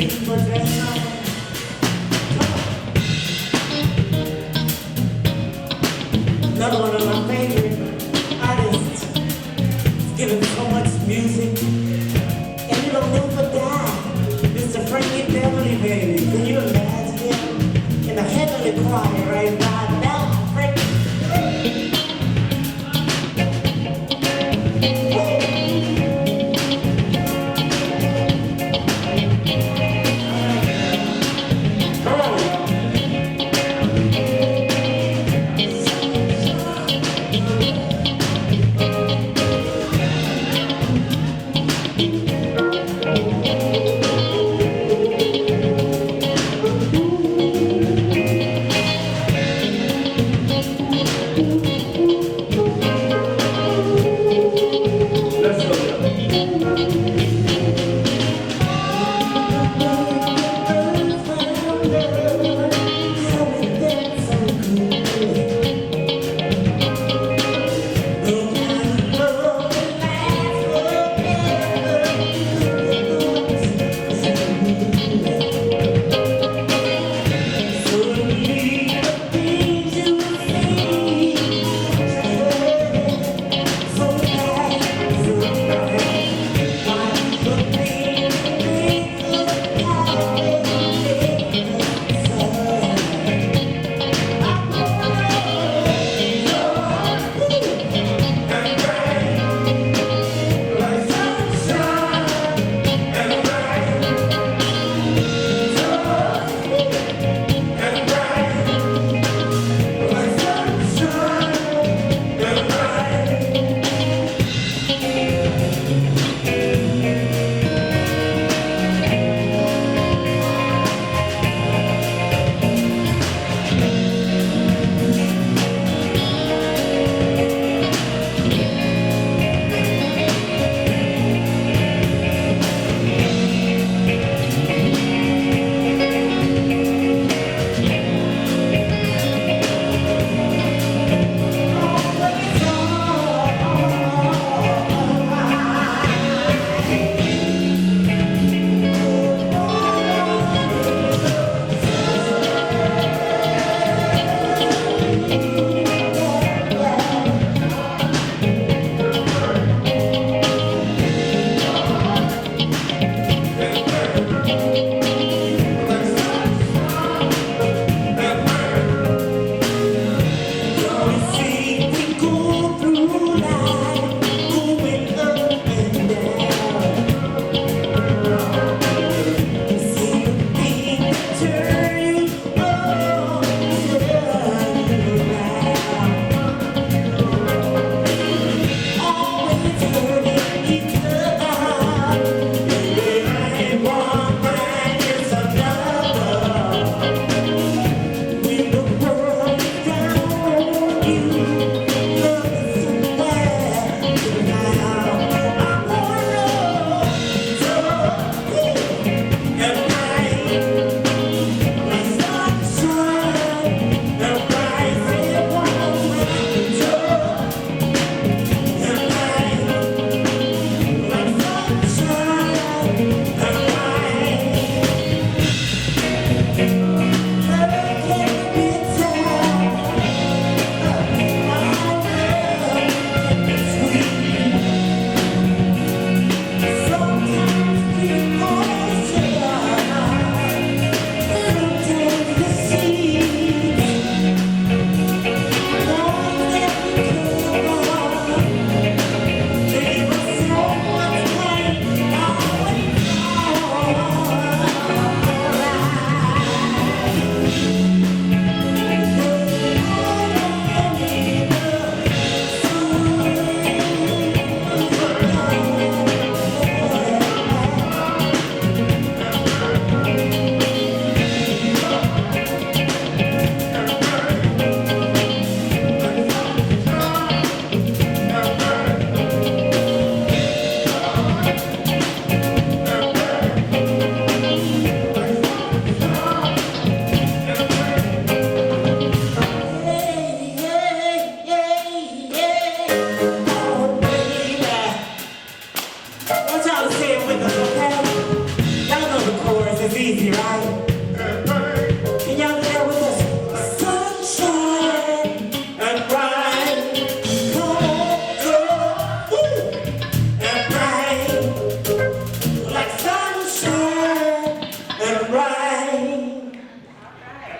But that's not. Another one of my favorite artists. He's given so much music, and it'll never die. Mr. Frankie Beverly, baby. Can you imagine him in the heavenly choir right now? Frankie.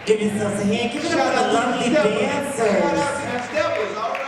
Give yourselves a hand. Give it up for the lovely dancers. Shout out to the steppers, all right?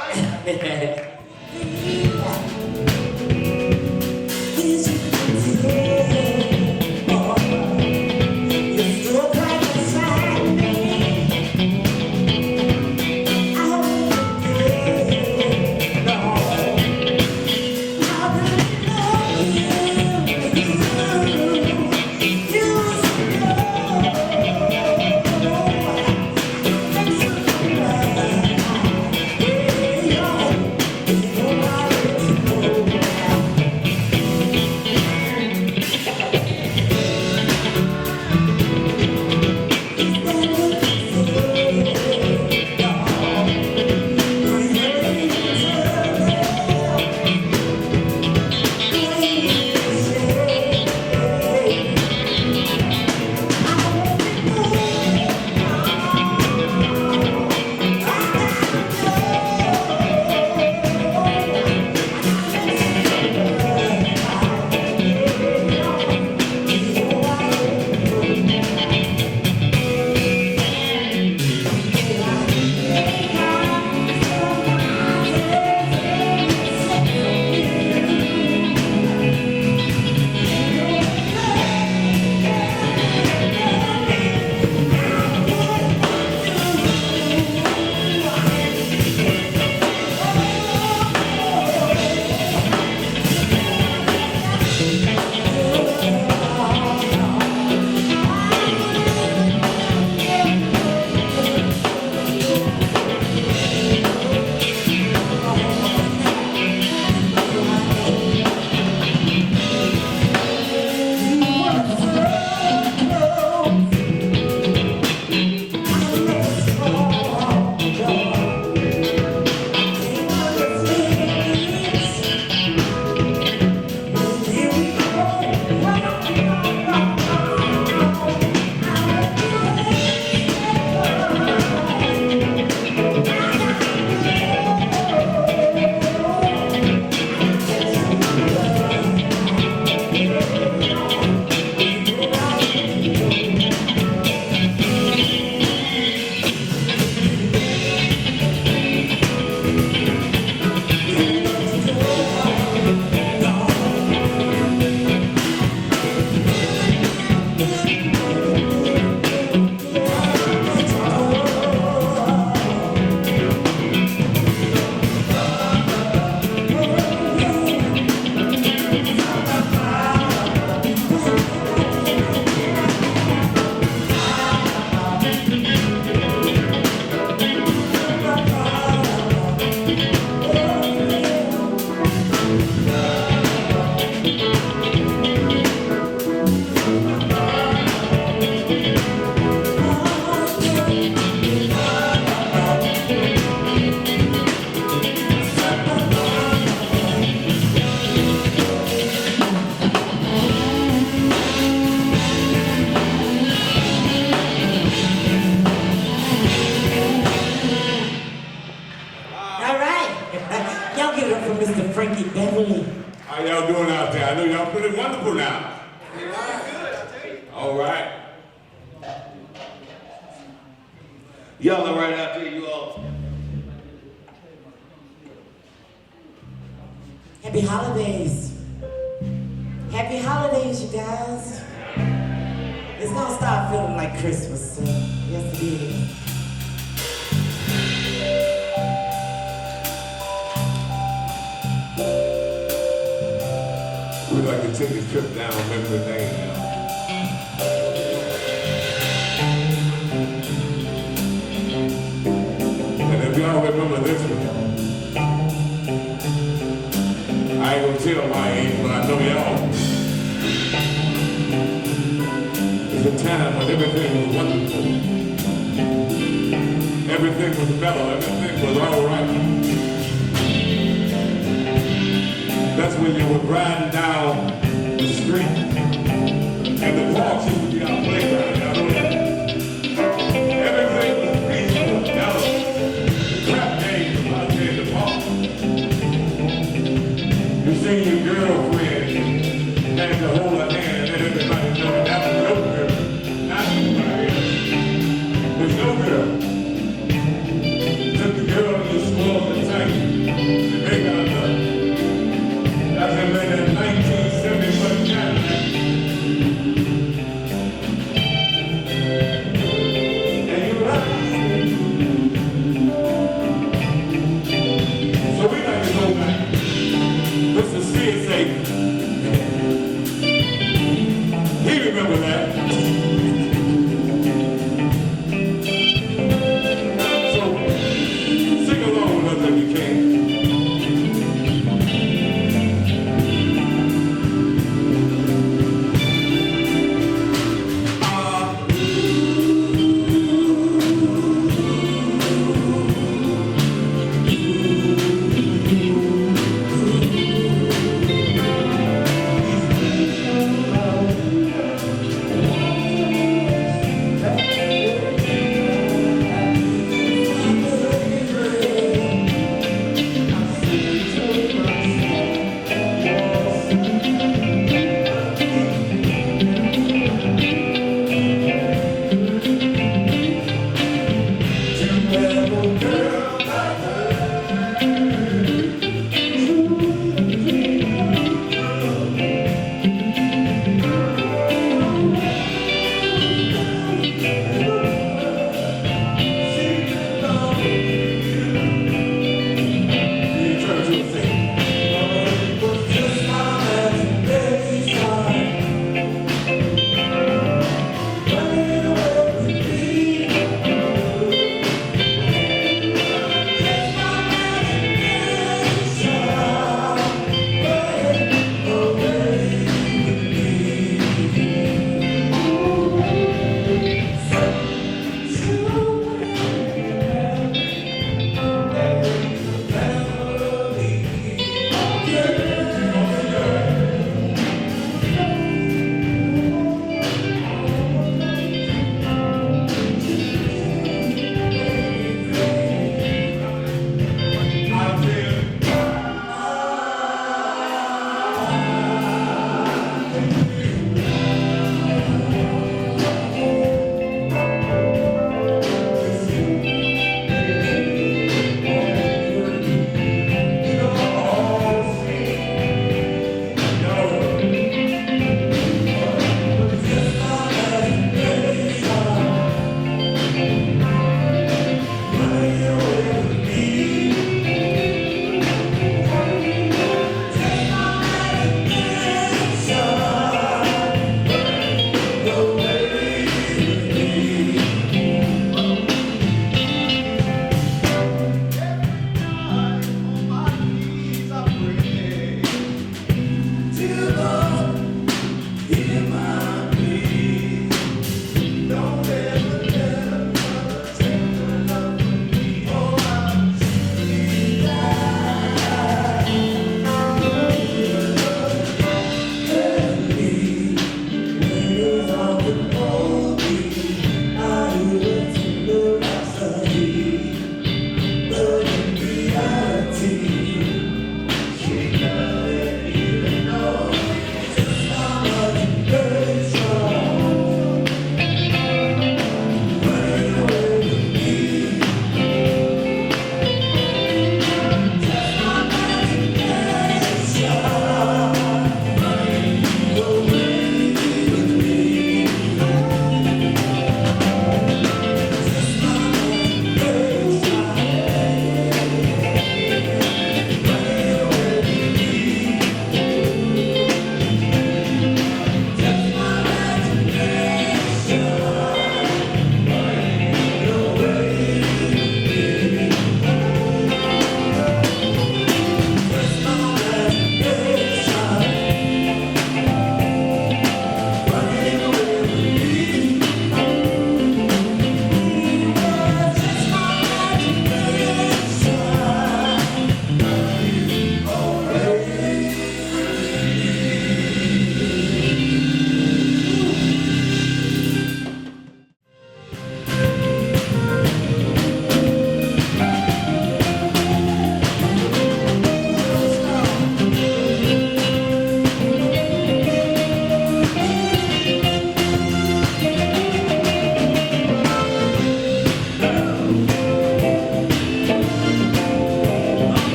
How y'all doing out there? I know y'all pretty wonderful now. All right. Y'all are right out there, you all. Happy holidays. Happy holidays, you guys. It's gonna start feeling like Christmas soon. Yes, it is. We'd like to take a trip down memory lane now. And if y'all remember this one, I ain't gonna tell my age, but I know y'all. It's a time when everything was wonderful. Everything was mellow, everything was all right. That's when you were riding down the street and the parks used to be our playground. Y'all know that? Everything was peaceful. Now the crap games was out there in the park. You see your girlfriend had to hold her hand and let everybody know that was your girl, not somebody else. But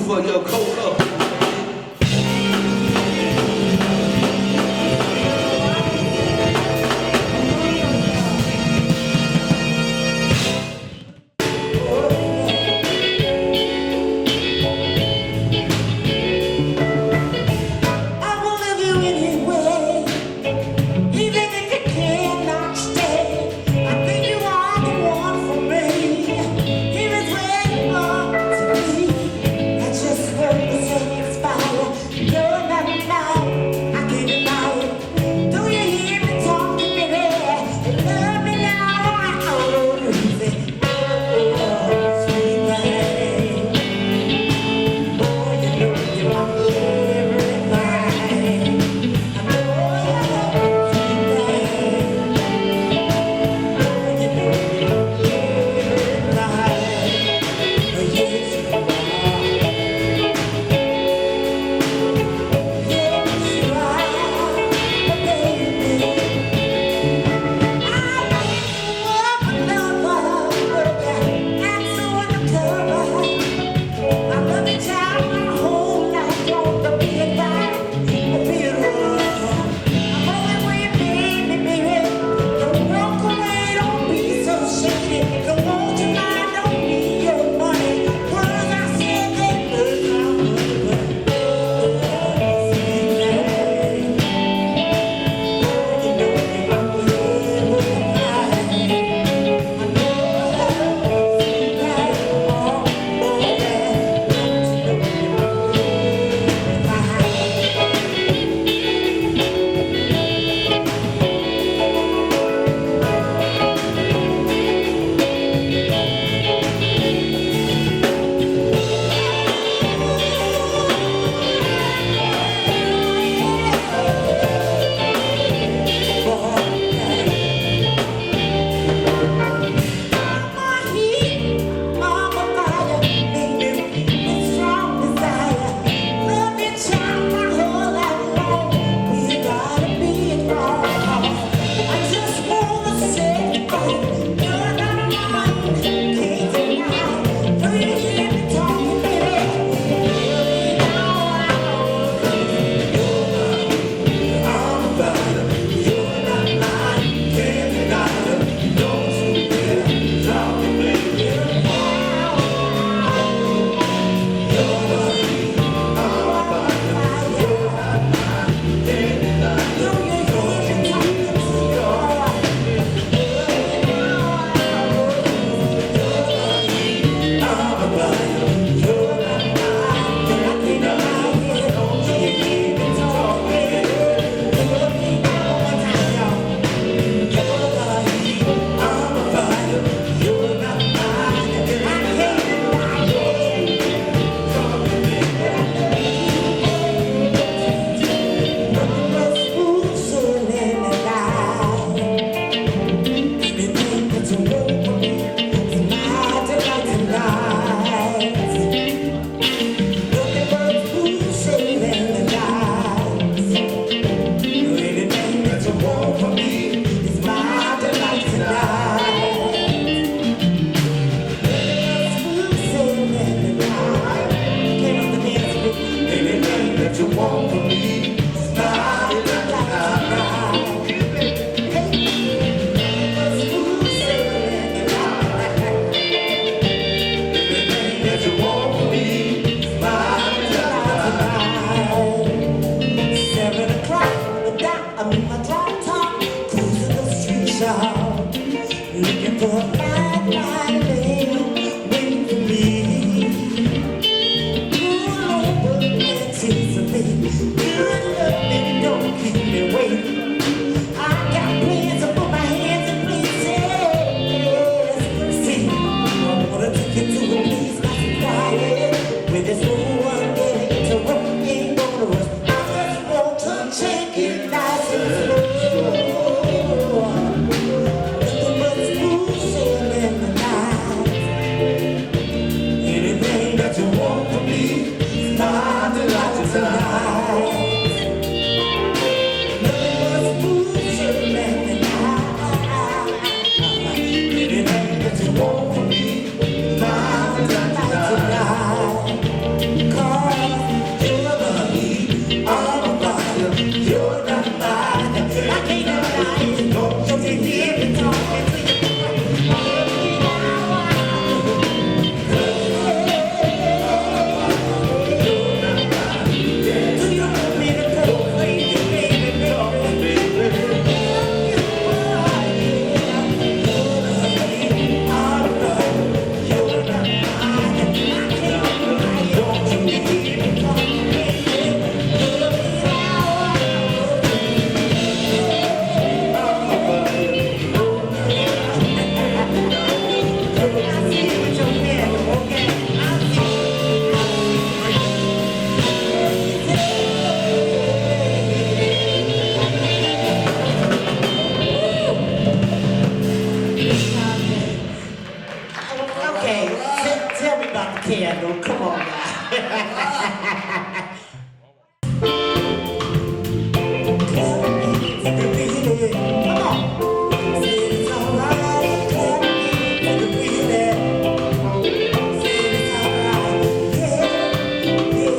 for your cocoa. Looking for a fine, fine lady waiting for me. Pull over and tease me. Good love, baby, don't keep me waiting. I got plans to put my hands in places. See, I wanna take you to a place nice and quiet, where there's no one getting to work, ain't gonna rush. I just want to take it nice and slow. Come on, guys. Come on. Say it's alright. Take a breather. Say it's alright. Yeah, yeah,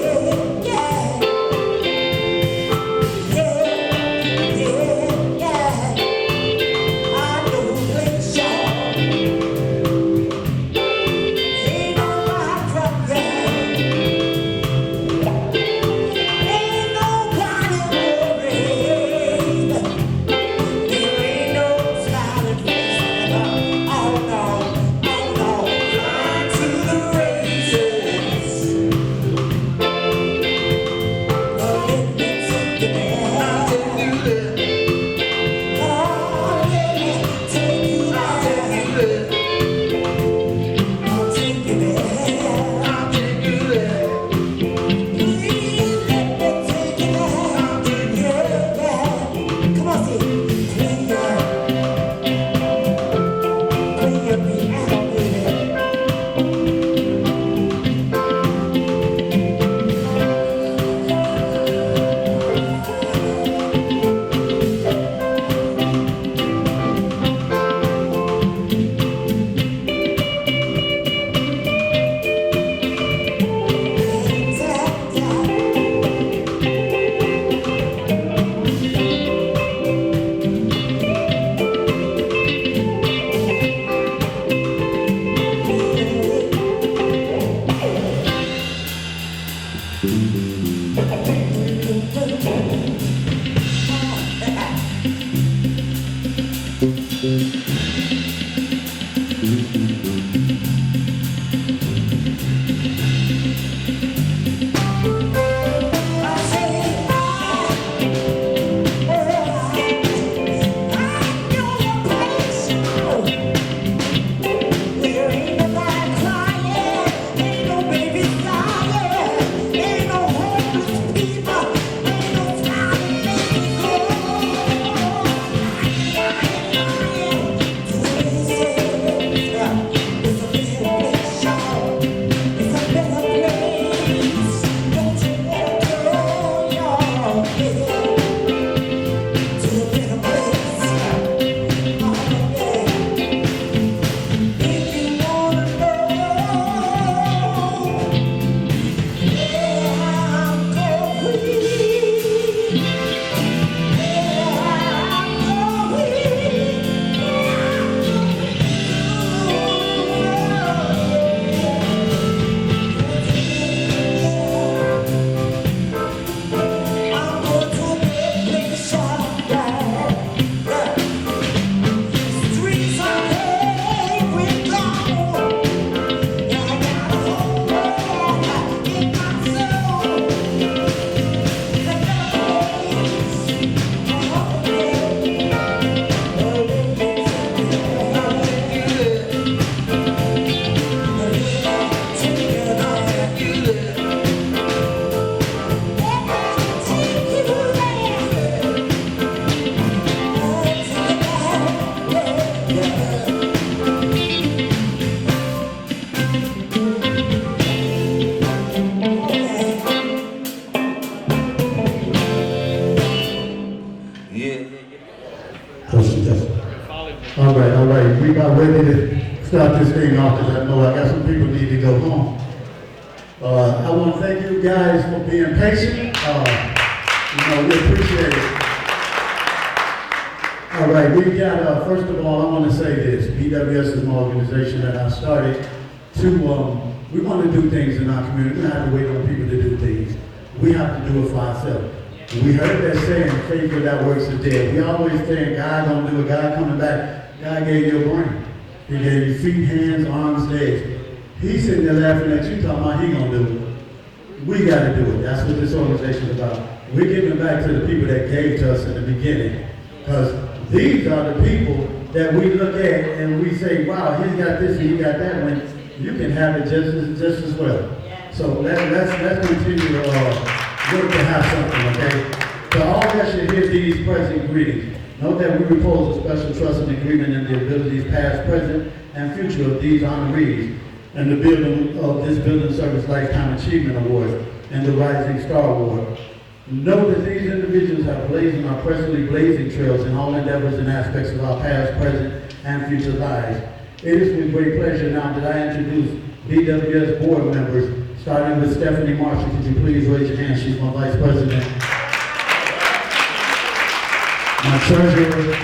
yeah. Yeah, yeah. I know who plays Shaw. Ain't no rock from there. Ain't nobody worried. There ain't no smiling face at all. Oh no, flying to the races. Oh, let me take you there. Oh, let me take you there. I'll take you there. Please let me take you there. Yeah. Come on, see. Clean me out, baby. All right. We got ready to start this thing off because I know I got some people need to go home. I want to thank you guys for being patient. We appreciate it. All right, we got, first of all, I want to say this. BWS is an organization that I started to, we want to do things in our community. We don't have to wait on people to do things. We have to do it for ourselves. We heard that saying, faith without works is dead. We always saying, God gonna do it, God coming back. God gave you a brain. He gave you feet, hands, arms, legs. He's sitting there laughing at you, talking about he gonna do it. We gotta do it. That's what this organization is about. We're giving back to the people that gave to us in the beginning. Because these are the people that we look at and we say, wow, he's got this and he got that one. You can have it just as well. So let's continue to work to have something, okay? To all that should hear these present greetings, note that we repose a special trust and agreement in the abilities past, present, and future of these honorees, and the building of this Building Service Lifetime Achievement Award and the Rising Star Award. Know that these individuals have blazed our presently blazing trails in all endeavors and aspects of our past, present, and future lives. It is with great pleasure now that I introduce BWS board members, starting with Stephanie Marshall. Could you please raise your hand? She's my vice president. My treasurer,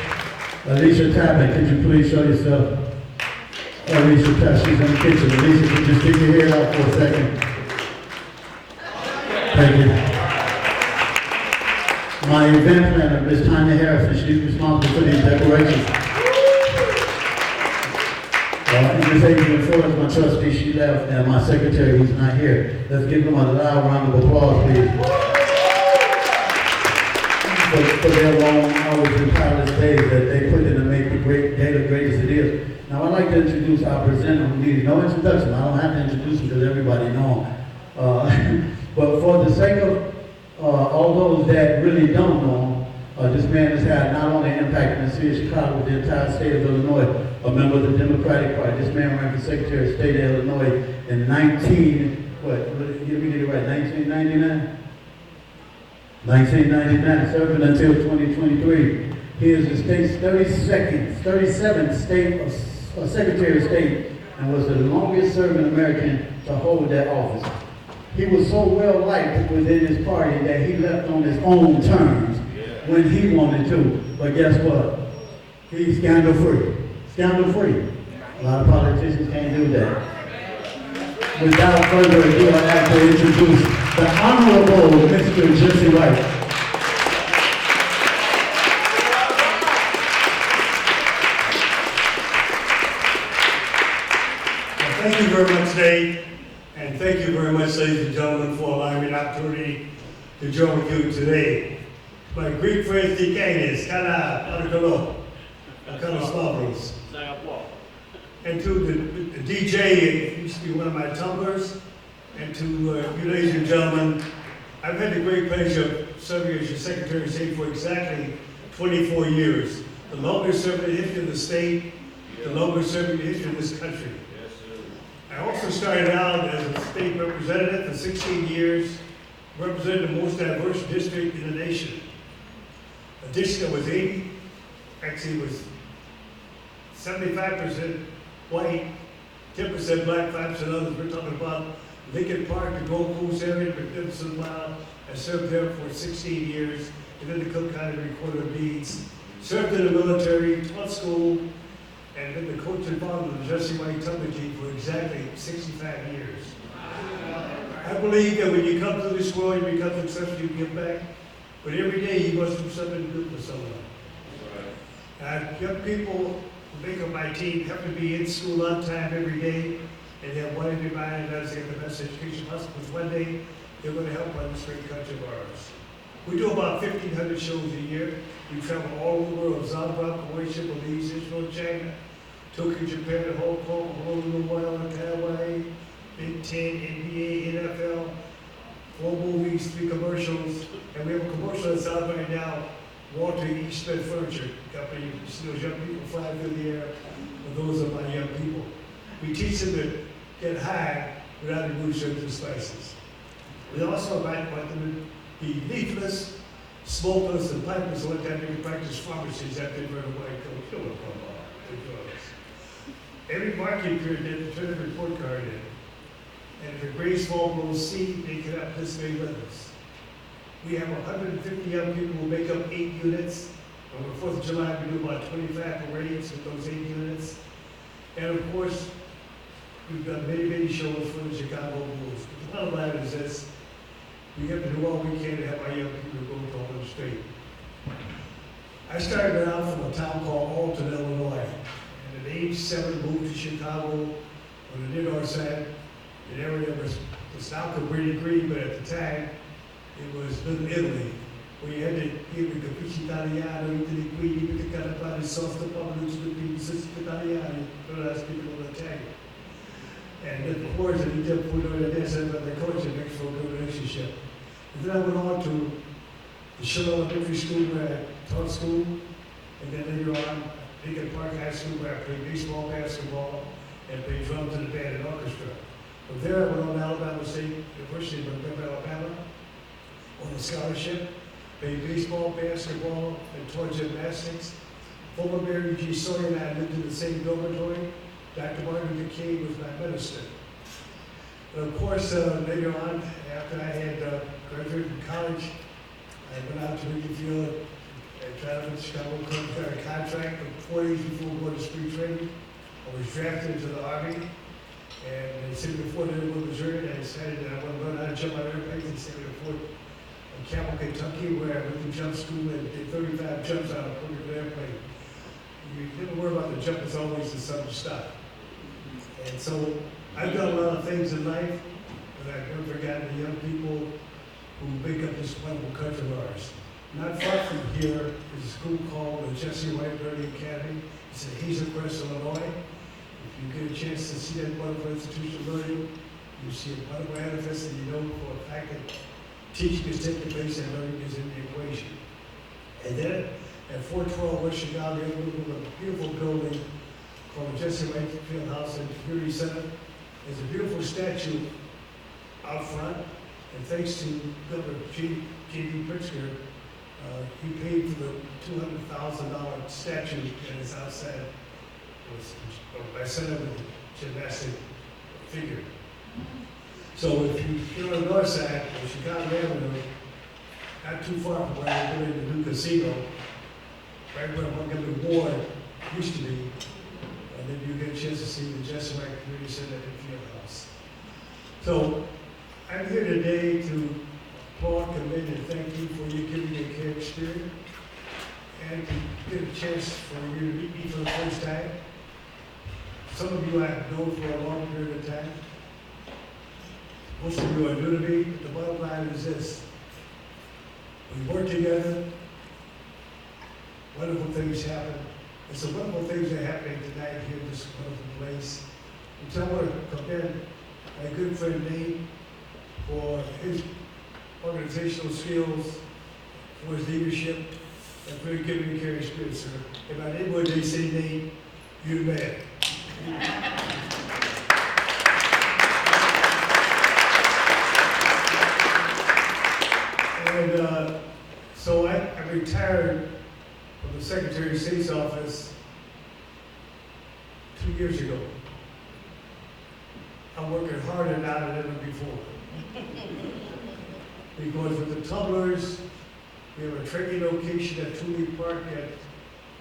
Alicia Tappan. Could you please show yourself? Alicia Tappan, she's in the kitchen. Alicia, could you stick your hair out for a second? Thank you. My event planner, Ms. Tanya Harrison, she's responsible for these decorations. And Ms. Adrian Ford is my trustee, she left, and my secretary who's not here. Let's give them a loud round of applause, please. For their long hours and tireless days that they put in to make the great day the great as it is. Now I'd like to introduce our presenter who needs no introduction. I don't have to introduce him because everybody knows him. But for the sake of all those that really don't know him, this man has had not only an impact in the city of Chicago, but the entire state of Illinois, a member of the Democratic Party. This man ran for Secretary of State of Illinois in 1999? 1999, serving until 2023. He is the state's 37th state Secretary of State and was the longest serving American to hold that office. He was so well liked within his party that he left on his own terms when he wanted to. But guess what? He's scandal free. Scandal free. A lot of politicians can't do that. Without further ado, I'd like to introduce the Honorable Mr. Jesse Wright. Thank you very much, Dave, and thank you very much, ladies and gentlemen, for allowing me an opportunity to join with you today. My Greek friends, Dikanis, Gala, Arikolo, Akanoslavos. And to the DJ, who used to be one of my tumblers, and to you ladies and gentlemen, I've had the great pleasure of serving as your Secretary of State for exactly 24 years. The longest serving in the history of the state, the longest serving in the history of this country. I also started out as a state representative for 16 years, representing the most diverse district in the nation. A district that was 75% white, 10% black, 5% others. We're talking about Lincoln Park, the Gold Coast area, Magnificent Mile. I served there for 16 years, and then the Cook County Recorder of Deeds. Served in the military, taught school, and been the coach and father of the Jesse White Tumbler Team for exactly 65 years. I believe that when you come to this world, you become successful, you give back, but every day you must do something good for someone. Young people who make up my team have to be in school on time every day, and they have one in their mind, and that's the best education possible, because one day they're going to help run this great country of ours. We do about 1,500 shows a year. We travel all over the world, Zagreb, Croatia, Belize, Israel, China, Tokyo, Japan, Hong Kong, Honolulu, Hawaii, Big Ten, NBA, NFL, 4 movies, 3 commercials, and we have a commercial that's out right now, Walter Eastman Furniture Company. You see those young people flying through the air, and those are my young people. We teach them to get high without the mood, sugars, and spices. We also invite them to be leafless, smokeless, and plantless, so one time they can practice pharmacies after they've run away. Kill them from drugs. Every marketing period, they turn a report card in. And if a grade small grows seed, they can participate with us. We have 150 young people who make up 8 units. On the 4th of July, we do about 25 parades with those 8 units. And of course, we've done many shows for the Chicago Bulls. But the bottom line is this: we have to do all we can to have our young people go to Harlem Street. I started out from a town called Alton, Illinois. And at age 7, moved to Chicago on the north side. The area was now completely green, but at the time, it was Little Italy. We had to give the capricci italiano, Italy, quindi, with the canapane, sauce, the pomodoro, the pizza, italiano, but I speak a little Italian. And then, of course, we did put on the desk and the coach and makes for a good relationship. And then I went on to the Shore Elementary School where I taught school, and then later on, Lincoln Park High School where I played baseball, basketball, and played drums in the band and orchestra. From there, I went on to Alabama State University, Montgomery, Alabama, on a scholarship, played baseball, basketball, and taught gymnastics. Former Mayor G. Sawyer and I lived in the same dormitory. Dr. Martin Luther King was my minister. And of course, later on, after I had graduated from college, I went out to Wrigley Field and traveled to Chicago, got a contract for 4 days before going to spring training. I was drafted into the Army, and they sent me to Fort Leonard, Missouri, and I decided that I want to learn how to jump out of airplanes. They sent me to Fort Campbell, Kentucky, where I went to jump school and did 35 jumps out of a perfect airplane. You never worry about the jump, it's always the sudden stop. And so I've done a lot of things in life, but I've never forgotten the young people who make up this wonderful country of ours. Not far from here is a school called the Jesse White Learning Academy. It's in Hazel Crest, Illinois. If you get a chance to see that wonderful institution of learning, you see a wonderful manifest, and you know for a fact that teaching is taking place and learning is in the equation. And then at 412 West Chicago, we have a beautiful building called the Jesse White Field House and Community Center. There's a beautiful statue out front, and thanks to Governor J.D. Pritzker, he paid for the $200,000 statue that is outside by center with a gymnastic figure. So if you're on the north side of Chicago Avenue, not too far from where they're building the new casino, right where Montgomery Ward used to be, and then you get a chance to see the Jesse White Community Center and Field House. So I'm here today to applaud, commend, and thank you for your giving and care experience, and to get a chance for you to meet me for the first time. Some of you I've known for a long period of time. Most of you are new to me, but the bottom line is this. We work together, wonderful things happen. And some wonderful things are happening tonight here in this wonderful place. And so I want to commend my good friend Nate for his organizational skills, for his leadership, and for his giving and caring spirit, sir. In my neighborhood, they say, Nate, you're the man. And so I retired from the Secretary of State's office 2 years ago. I'm working harder now than ever before. Because with the tumblers, we have a training location at Tooley Park at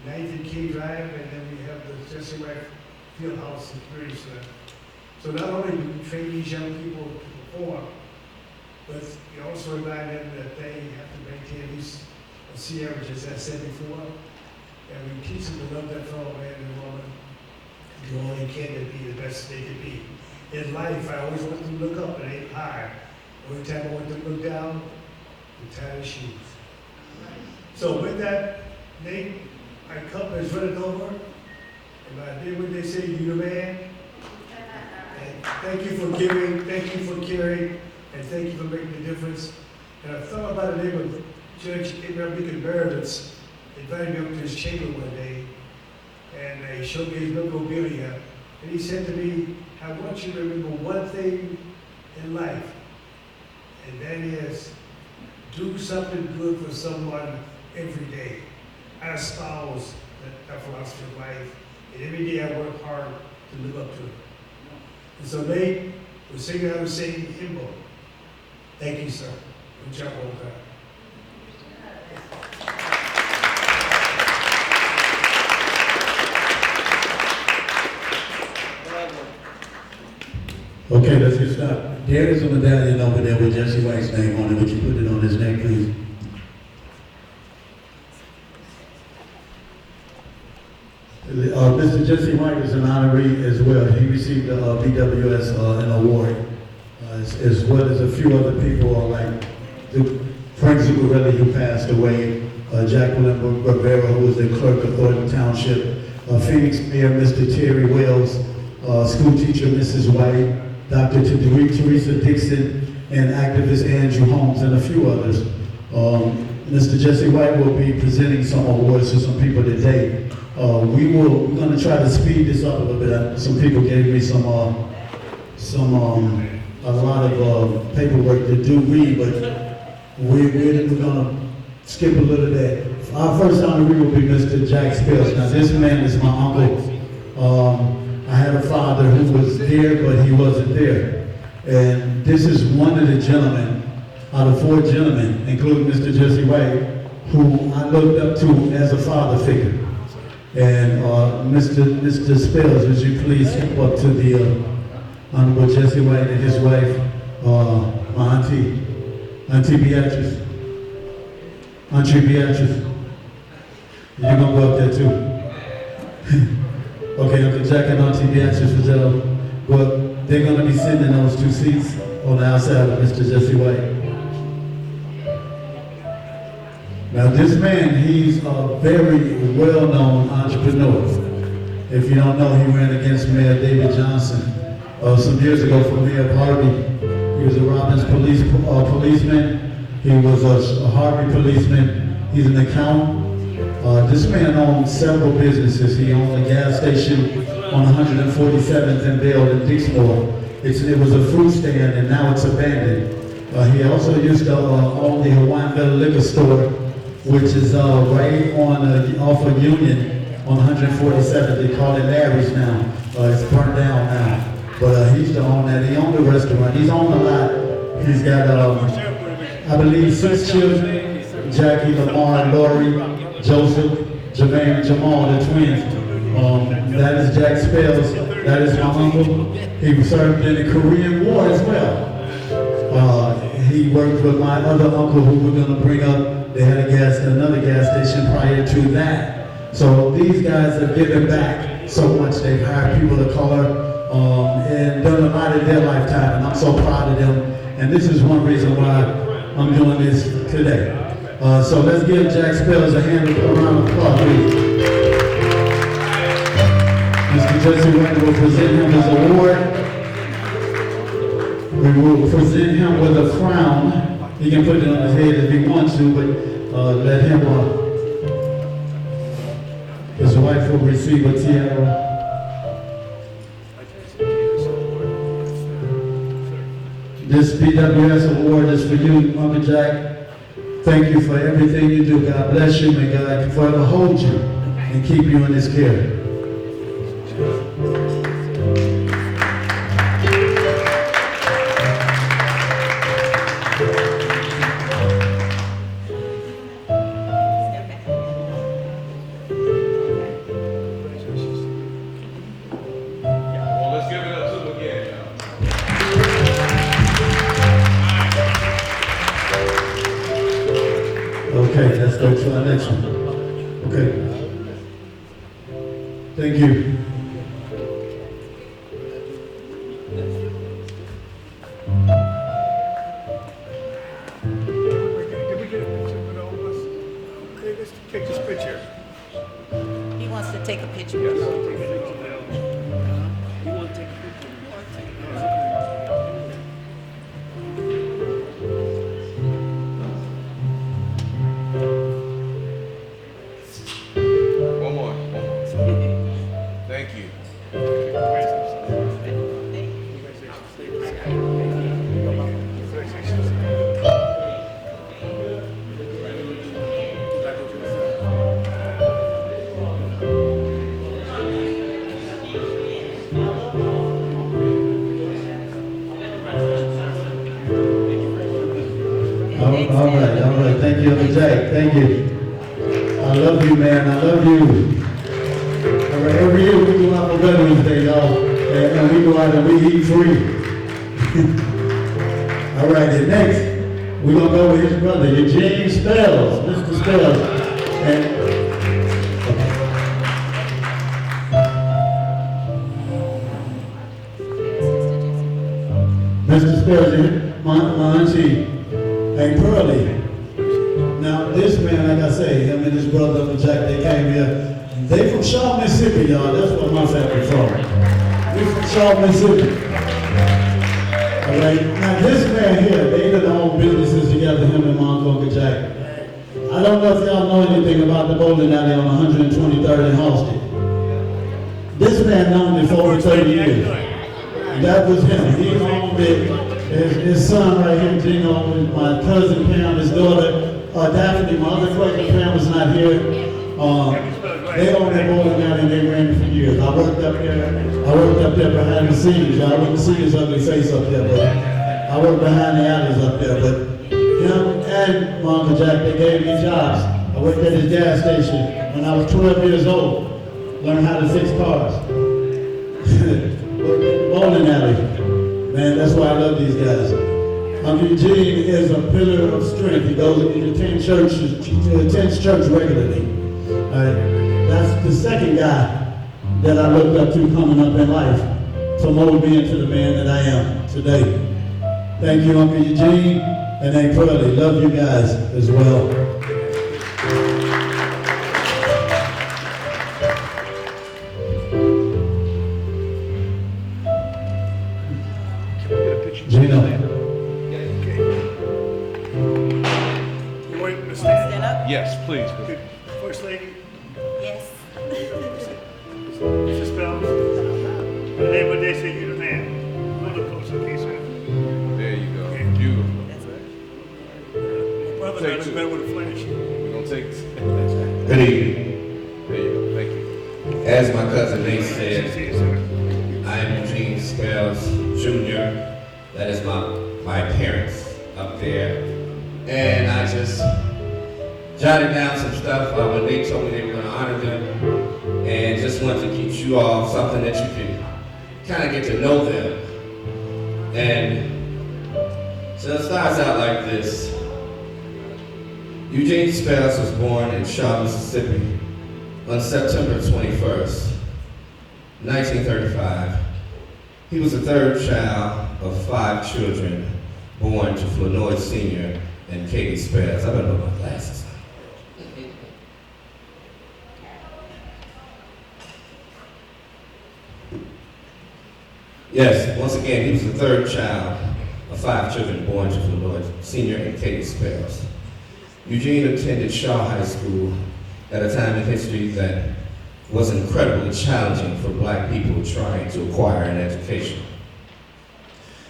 9th and K Drive, and then we have the Jesse White Field House and Community Center. So not only do we train these young people to perform, but we also remind them that they have to maintain at least a C average, as I said before, and we teach them to love their fellow man and woman, and do all they can to be the best they can be. In life, I always want them to look up and aim high. Every time I want them to look down, to tie their shoes. So with that, Nate, my cup is running over, and I did what they say, you the man. And thank you for giving, thank you for caring, and thank you for making a difference. And I thought about the name of Judge Abraham Lincoln Meredith invited me up to his chamber one day, and he showcased memorabilia, and he said to me, I want you to remember one thing in life, and that is, do something good for someone every day. I espouse that philosophy of life, and every day I work hard to live up to it. And so Nate was singing out the same hymn. Thank you, sir. Good job all the time. Okay, let's get started. There is a medallion over there with Jesse White's name on it. Would you put it on his neck, please? Mr. Jesse White is an honoree as well. He received a BWS an award, as well as a few other people like Frank Zuccarelli, who passed away, Jacqueline Rivera, who was the clerk of Thornton Township, Phoenix Mayor Mr. Terry Wells, school teacher Mrs. White, Dr. Teresa Dixon, and activist Andrew Holmes, and a few others. Mr. Jesse White will be presenting some awards to some people today. We're going to try to speed this up a little bit. Some people gave me a lot of paperwork to do read, but we're going to skip a little bit. Our first honoree will be Mr. Jack Spills. Now, this man is my uncle. I had a father who was there, but he wasn't there. And this is one of the gentlemen, out of 4 gentlemen, including Mr. Jesse White, who I looked up to as a father figure. And Mr. Spells, would you please step up to the Honorable Jesse White and his wife, my Auntie Beatrice. Auntie Beatrice. You're going to go up there too. Okay, Uncle Jack and Auntie Beatrice was well, they're going to be sitting in those 2 seats on the outside of Mr. Jesse White. Now this man, he's a very well-known entrepreneur. If you don't know, he ran against Mayor David Johnson some years ago for Mayor Harvey. He was a Robbins policeman. He was a Harvey policeman. He's an accountant. This man owned several businesses. He owned a gas station on 147th and Bale in Dixmoor. It was a fruit stand and now it's abandoned. He also used to own the Hawaiian Liquor Store, which is right on off of Union on 147th. They call it Larry's now. It's burned down now. But he used to own that. He owned the restaurant. He's owned a lot. He's got, I believe, 6 children: Jackie, Lamar, Lori, Joseph, Jermaine, and Jamal, the twins. That is Jack Spells. That is my uncle. He served in the Korean War as well. He worked with my other uncle who we're going to bring up. They had another gas station prior to that. So these guys have given back so much. They've hired people of color and done a lot in their lifetime, and I'm so proud of them. And this is one reason why I'm doing this today. So let's give Jack Spells a round of applause, please. Mr. Jesse White will present him his award. We will present him with a crown. He can put it on his head if he wants to, but let him, his wife will receive a tiara. This BWS award is for you, Uncle Jack. Thank you for everything you do. God bless you. May God forever hold you and keep you in His care. Okay, let's go to our next one. Okay. Thank you. Can we get a picture with all of us? Okay, let's take this picture. He wants to take a picture. You want to take a picture? One more. Thank you. All right. Thank you, Uncle Jack. Thank you. I love you, man. I love you. All right, every year we go out for Veterans Day, y'all, and we go out and we eat free. All right, and next, we're going to go with his brother, Eugene Spells, Mr. Spells. And Mr. Spells, my auntie, and Pearlie. Now, this man, like I say, him and his brother, Uncle Jack, they came here. They from Shaw, Mississippi, y'all. That's where my family from. We from Shaw, Mississippi. All right. Now, this man here, they done own businesses together, him and my Uncle Jack. I don't know if y'all know anything about the bowling alley on 123rd and Halsted. This man owned it for over 30 years. That was him. He owned it. His son right here, Gino, my cousin Pam, his daughter, Daphne, my other cousin Pam was not here. They owned that bowling alley and they ran it for years. I worked up there behind the scenes. I wouldn't see his ugly face up there, but I worked behind the alleys up there. But him and my Uncle Jack, they gave me jobs. I worked at his gas station when I was 12 years old. Learned how to fix cars. Bowling alley. Man, that's why I love these guys. Uncle Eugene is a pillar of strength. He attends church regularly. That's the second guy that I looked up to coming up in life to mold me into the man that I am today. Thank you, Uncle Eugene and Aunt Pearlie. Love you guys as well. Gino. You waiting to stand? Stand up? Yes, please. First lady, Yes. Mrs. Spells. The name of they say you're the man. A little closer, please, sir. There you go. Beautiful. My brother got us better with a flash. We're gonna take this. Good evening. There you go. Thank you. As my cousin Nate See said, you, sir. I am Eugene Spells Jr. That is my parents up there. And I just jotted down some stuff when they told me they were going to honor them. And just wanted to teach you all something that you can kind of get to know them. And so it starts out like this. Eugene Spells was born in Shaw, Mississippi on September 21st, 1935. He was the third child of 5 children born to Flournoy Sr. and Katie Spells. I better put my glasses on. Yes, once again, he was the third child of 5 children born to Flournoy Sr. and Katie Spells. Eugene attended Shaw High School at a time in history that was incredibly challenging for black people trying to acquire an education.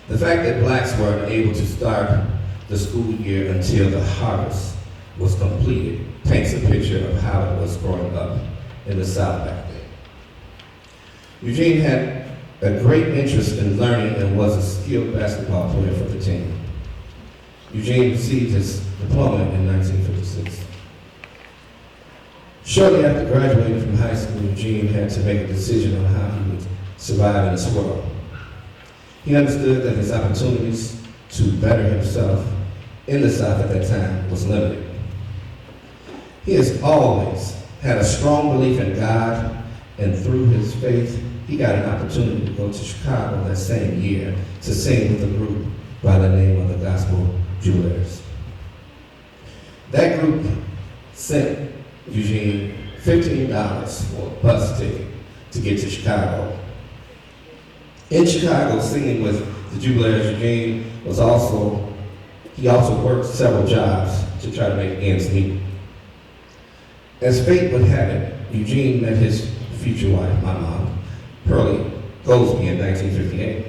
The fact that blacks were unable to start the school year until the harvest was completed paints a picture of how it was growing up in the South back then. Eugene had a great interest in learning and was a skilled basketball player for the team. Eugene received his diploma in 1956. Shortly after graduating from high school, Eugene had to make a decision on how he would survive in this world. He understood that his opportunities to better himself in the South at that time was limited. He has always had a strong belief in God, and through his faith, he got an opportunity to go to Chicago that same year to sing with a group by the name of the Gospel Jewelers. That group sent Eugene $15 for a bus ticket to get to Chicago. In Chicago, singing with the Jewelers, Eugene also worked several jobs to try to make ends meet. As fate would have it, Eugene met his future wife, my mom, Pearlie Goldsby, in 1958.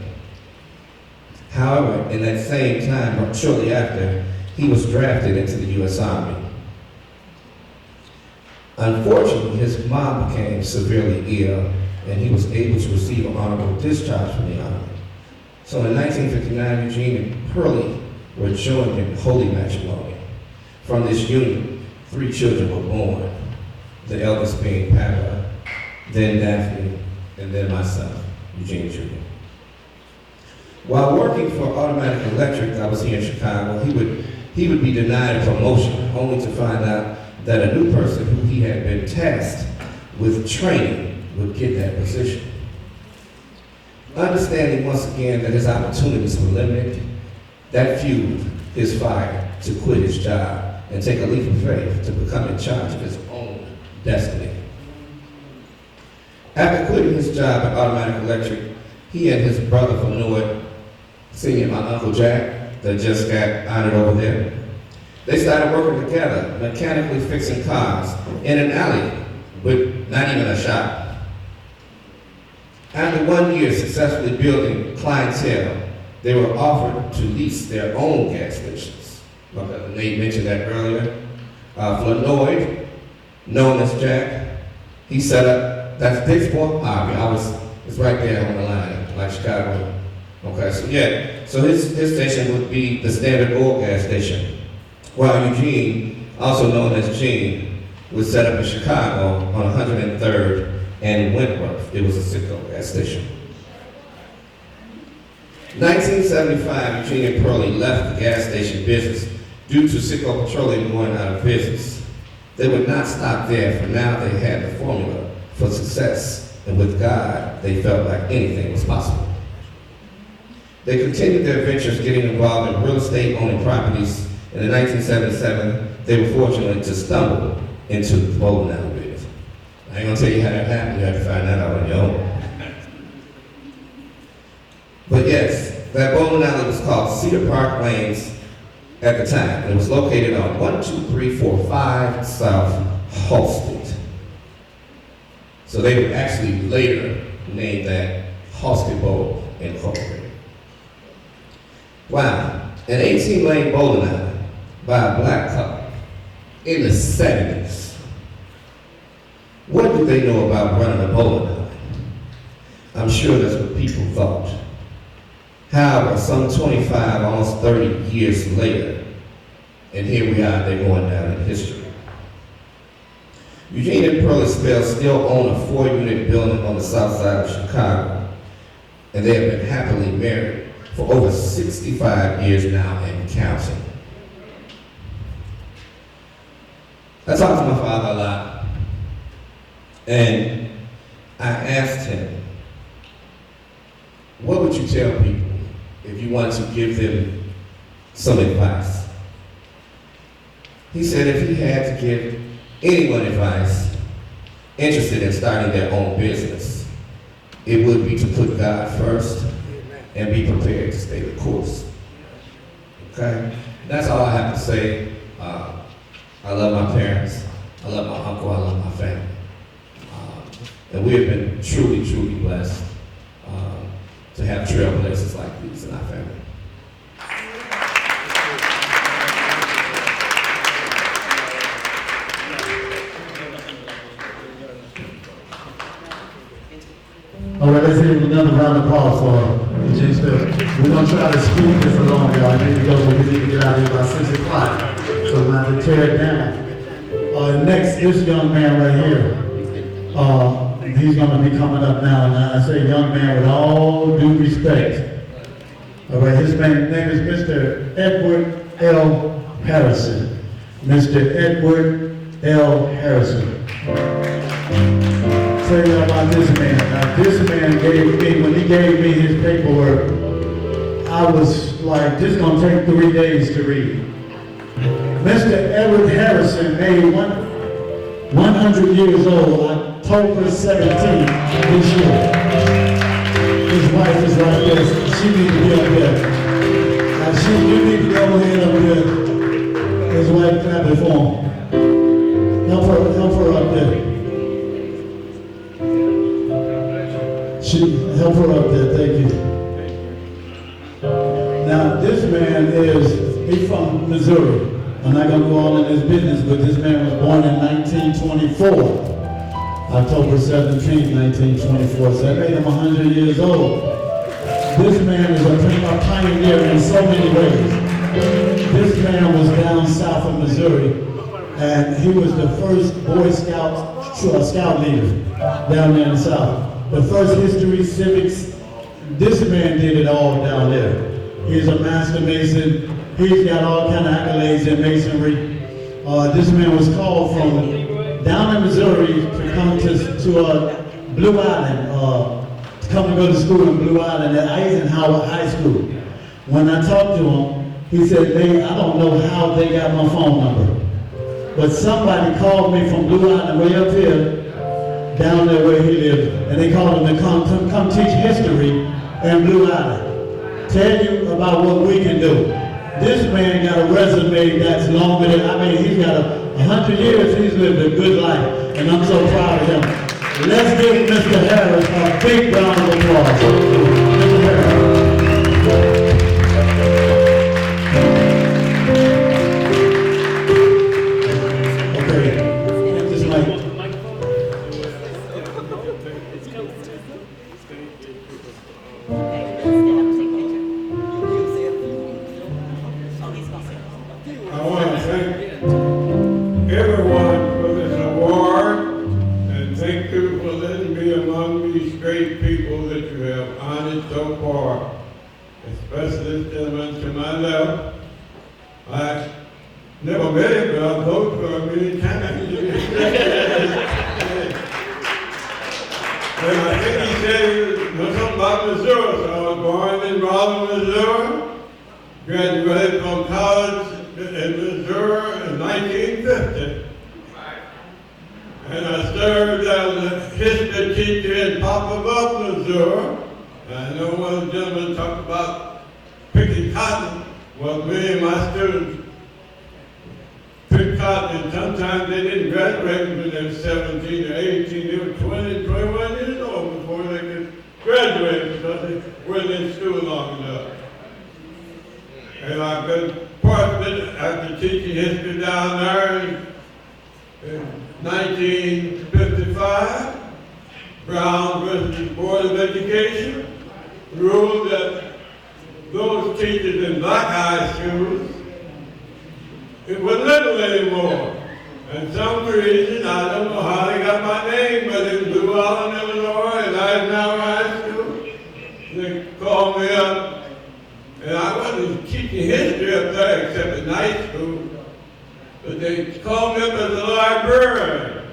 However, in that same time, or shortly after, he was drafted into the U.S. Army. Unfortunately, his mom became severely ill, and he was able to receive an honorable discharge from the Army. So in 1959, Eugene and Pearlie were joined in holy matrimony. From this union, 3 children were born, the eldest being Pamela, then Daphne, and then myself, Eugene Jr. While working for Automatic Electric, I was here in Chicago, he would be denied a promotion, only to find out that a new person who he had been tasked with training would get that position. Understanding once again that his opportunities were limited, that fueled his fire to quit his job and take a leap of faith to become in charge of his own destiny. After quitting his job at Automatic Electric, he and his brother Flournoy Sr., my Uncle Jack, that just got honored over there, They started working together, mechanically fixing cars in an alley with not even a shop. After 1 year successfully building clientele, they were offered to lease their own gas stations. Nate mentioned that earlier. Flournoy, known as Jack, he set up, that's Dick's Port Harvey. It's right there on the line, like Chicago. Okay, so his station would be the Standard Oil gas station, while Eugene, also known as Gene, was set up in Chicago on 103rd and Wentworth. It was a Citgo gas station. 1975, Eugene and Pearlie left the gas station business due to Citgo Petroleum going out of business. They would not stop there, for now they had the formula for success, and with God, they felt like anything was possible. They continued their ventures, getting involved in real estate, owning properties. And in 1977, they were fortunate to stumble into the bowling alley business. I ain't gonna tell you how that happened, you have to find that out on your own. But yes, that bowling alley was called Cedar Park Lanes at the time. It was located on 12345 South Halsted. So they would actually later name that Halsted Bowl Incorporated. Wow, an 18-lane bowling alley by a black couple in the 70s. What did they know about running a bowling alley? I'm sure that's what people thought. However, some 25, almost 30 years later, and here we are, they're going down in history. Eugene and Pearlie Spell still own a 4-unit building on the south side of Chicago, and they have been happily married for over 65 years now and counting. I talked to my father a lot, and I asked him, what would you tell people if you wanted to give them some advice? He said if he had to give anyone advice interested in starting their own business, it would be to put God first and be prepared to stay the course. Okay? That's all I have to say. I love my parents. I love my uncle. I love my family. And we have been truly, truly blessed to have trailblazers like these in our family. All right, let's give another round of applause for Eugene Spell. We're going to try to speed this along, y'all. I need to go, we need to get out of here by 6 o'clock. So we're going to have to tear it down. Next, this young man right here. He's going to be coming up now, and I say young man with all due respect. All right, his name is Mr. Edward L. Harrison. Mr. Edward L. Harrison. Tell you about this man. Now, this man gave me, when he gave me his paperwork, I was like, this is going to take 3 days to read. Mr. Edward Harrison made 100 years old, October 17th this year. His wife is like this. She needs to be up there. You need to go ahead up there. His wife clap it for him. Help her up there. Help her up there, thank you. Now, this man he's from Missouri. I'm not going to go all in his business, but this man was born in 1924. October 17th, 1924. So that made him 100 years old. This man is a pioneer in so many ways. This man was down south of Missouri, and he was the first Boy Scout leader down there in the south. The first history, civics, this man did it all down there. He's a master mason. He's got all kind of accolades in masonry. This man was called from down in Missouri to come to Blue Island, to come to go to school in Blue Island at Eisenhower High School. When I talked to him, he said, I don't know how they got my phone number, but somebody called me from Blue Island way up here, down there where he lived, and they called him to come teach history in Blue Island. Tell you about what we can do. This man got a resume that's longer than, I mean, he's got 100 years, he's lived a good life, and I'm so proud of him. Let's give Mr. Harris a big round of applause. Mr. Harris. Okay, just like, I want to thank everyone for this award, and thank you for letting me among these great people that you have honored so far, especially this gentleman to my left. I never met him, but I've voted for him many times. And I think he said he was something about Missouri, so I was born in Rollins, Missouri, graduated from college in Missouri in 1950. And I served as a history teacher in Poplar, Missouri. I know one of the gentlemen talked about picking cotton. Well, me and my students picked cotton, and sometimes they didn't graduate when they were 17 or 18. They were 20, 21 years old before they could graduate because they weren't in school long enough. And I've been fortunate after teaching history down there in 1955. Brown versus Board of Education ruled that those teachers in black high schools, it wasn't legal anymore. And some reason, I don't know how they got my name, but in Blue Island, Illinois, and Eisenhower High School, they called me up. And I wasn't teaching history up there except at night school, but they called me up as a librarian.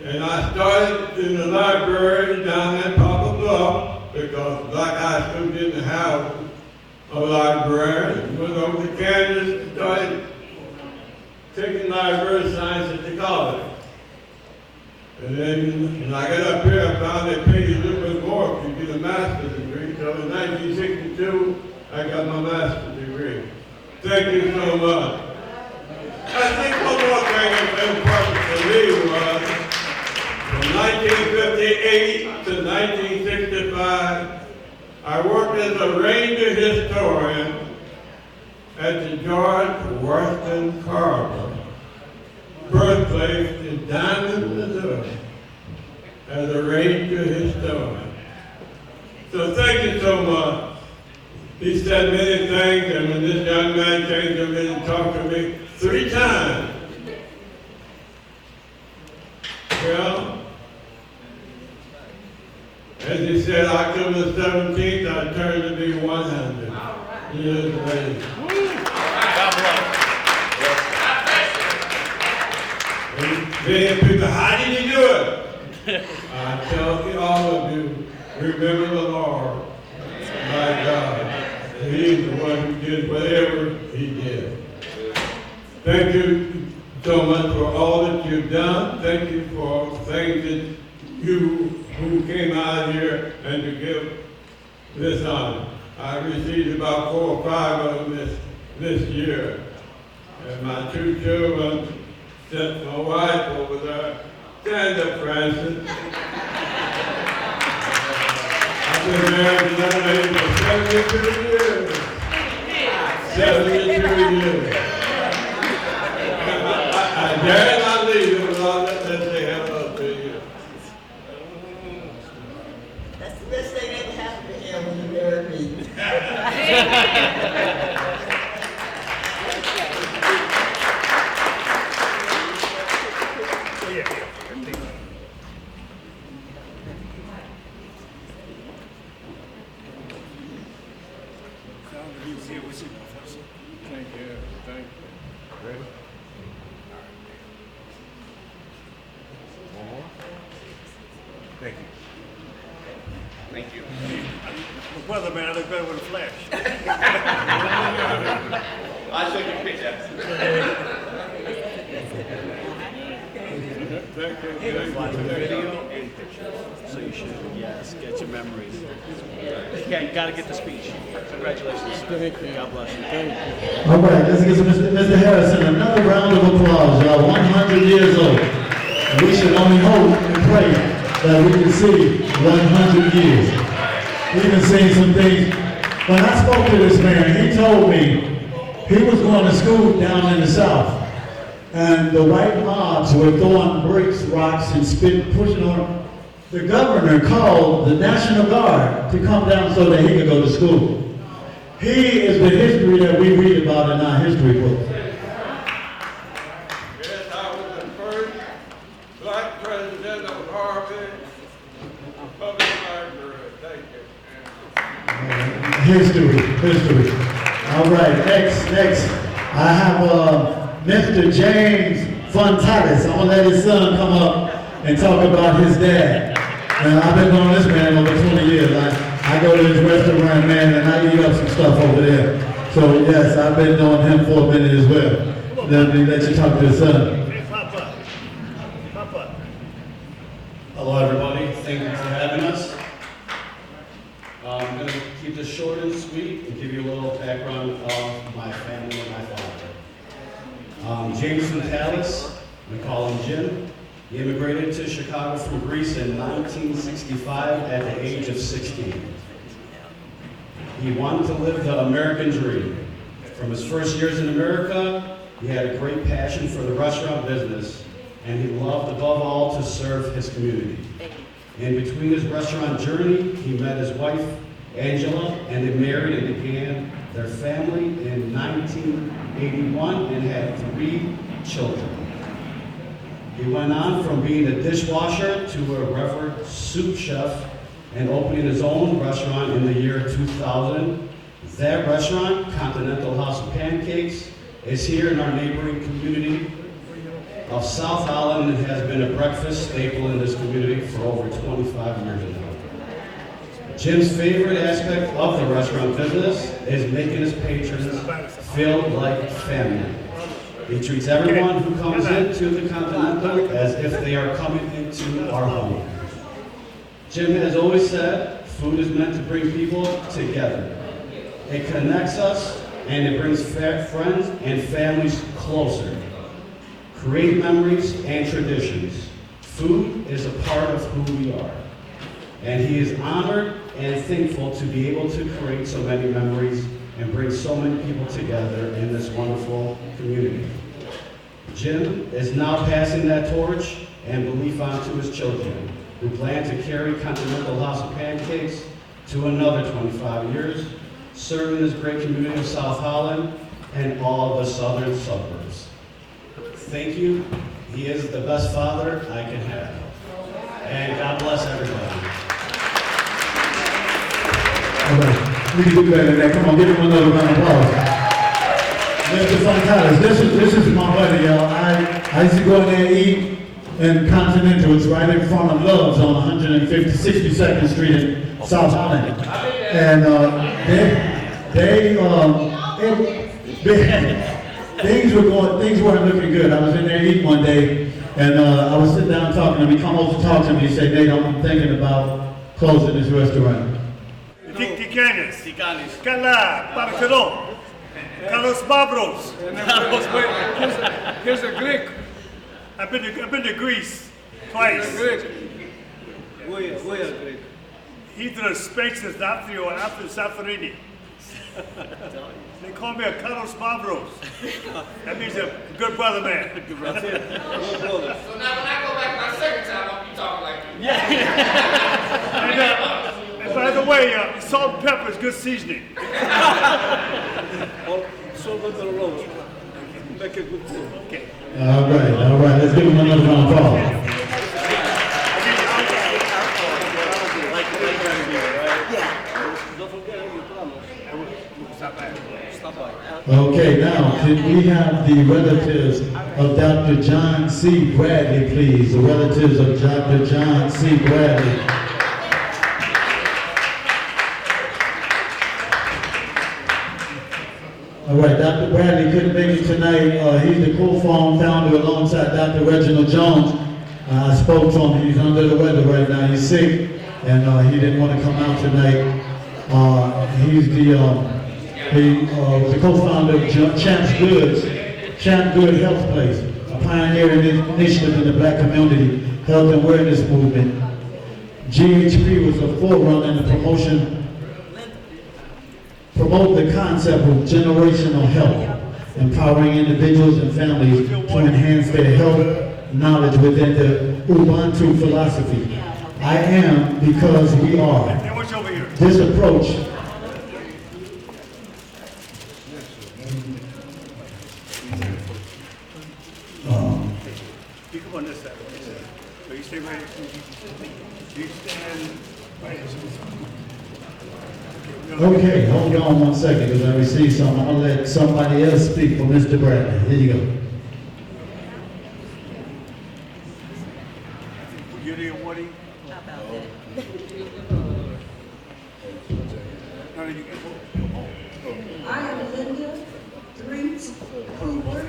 And I started in the library down at Papa Bluff because Black High School didn't have a librarian. Went over to Kansas and started taking library science at the college. And then when I got up here, I found they paid you a little bit more if you get a master's degree. So in 1962, I got my master's degree. Thank you so much. I think one more thing that's important for me was from 1958 to 1965, I worked as a ranger historian at the George Washington Carver birthplace in Diamond, Missouri, as a ranger historian. So thank you so much. He said many things, and when this young man came to me and talked to me 3 times, well, as he said, October 17th, I turned to be 100 years of age. Many people, how did you do it? I tell you, all of you, remember the Lord, my God. He's the one who did whatever he did. Thank you so much for all that you've done. Thank you for things that you who came out here and to give this honor. I received about 4 or 5 of them this year. And my 2 children sent my wife over there. Stand up, Francis. I've been married to that lady for 72 years. 72 years. I dare not leave them without letting them say hello to you. That's the best thing that ever happened to him when he married me. Thank you. Thank you. Ready? One more? Thank you. Thank you. My brother, man, I look better with a flash. I'll show you a picture. Thank Watching video and pictures. So you should, yes, get your memories. Yeah, you gotta get the speech. Congratulations, sir. God bless you. All right, let's give Mr. Harrison another round of applause, y'all. 100 years old. And we should only hope and pray that we can see 100 years. We've been seeing some things. When I spoke to this man, he told me he was going to school down in the South. And the white mobs were throwing bricks, rocks, and spit, pushing on. The governor called the National Guard to come down so that he could go to school. He is the history that we read about in our history books. Yes, I was the first black president of Harvard Public Library. Thank you. History. All right, next, I have Mr. James Fontalis. I'm gonna let his son come up and talk about his dad. And I've been knowing this man over 20 years. I go to his restaurant, man, and I eat up some stuff over there. So yes, I've been knowing him for a minute as well. Let me let you talk to his son. Hey, Papa. Hello, everybody. Thank you for having us. I'm going to keep this short and sweet and give you a little background of my family and my father. James Fontalis, we call him Jim. He immigrated to Chicago from Greece in 1965 at the age of 16. He wanted to live the American dream. From his first years in America, he had a great passion for the restaurant business, and he loved above all to serve his community. In between his restaurant journey, he met his wife, Angela, and they married and began their family in 1981 and had 3 children. He went on from being a dishwasher to a revered sous chef and opening his own restaurant in the year 2000. That restaurant, Continental House of Pancakes, is here in our neighboring community of South Holland and has been a breakfast staple in this community for over 25 years now. Jim's favorite aspect of the restaurant business is making his patrons feel like family. He treats everyone who comes into the Continental as if they are coming into our home. Jim has always said, food is meant to bring people together. It connects us and it brings friends and families closer. Create memories and traditions. Food is a part of who we are. And he is honored and thankful to be able to create so many memories and bring so many people together in this wonderful community. Jim is now passing that torch and belief on to his children, who plan to carry Continental House of Pancakes to another 25 years, serving this great community of South Holland and all the southern suburbs. Thank you. He is the best father I can have. And God bless everybody. All right, we can do better than that. Come on, give him another round of applause. Mr. Fontalis, this is my buddy, y'all. I used to go in there and eat in Continental. It's right in front of Love's on 62nd Street in South Holland. And things weren't looking good. I was in there eating one day, and I was sitting down talking to him. He come over to talk to me. He said, Nate, I'm thinking about closing this restaurant. Ticanes, Gala, Paracero, Carlos Mavros. Here's a Greek. I've been to Greece twice. Greek. Where Greek? Either Spaces, Natrio, or after Safarini. They call me a Carlos Mavros. That means a good brother man. Good brother. So now when I go back my second time, I'll be talking like you. And by the way, salt and pepper is good seasoning. So good to the road. Make it good food. Okay. All right. Let's give him another round of applause. Okay, now, can we have the relatives of Dr. John C. Bradley, please? The relatives of Dr. John C. Bradley. All right, Dr. Bradley couldn't make it tonight. He's the co-founder alongside Dr. Reginald Jones I spoke to him. He's under the weather right now. He's sick, and he didn't want to come out tonight. He's the co-founder of Champ Good Health Place, a pioneering initiative in the black community health and wellness movement. GHP was a forerunner in the promote the concept of generational health, empowering individuals and families to enhance their health knowledge within the Ubuntu philosophy. I am because we are. This approach You come on this side. So you stay right. You stand right. Okay, hold on one second because I received something. I'm going to let somebody else speak for Mr. Bradley. Here you go. You're the awardee? How about that? No, you can I am Linda Reed Cooper,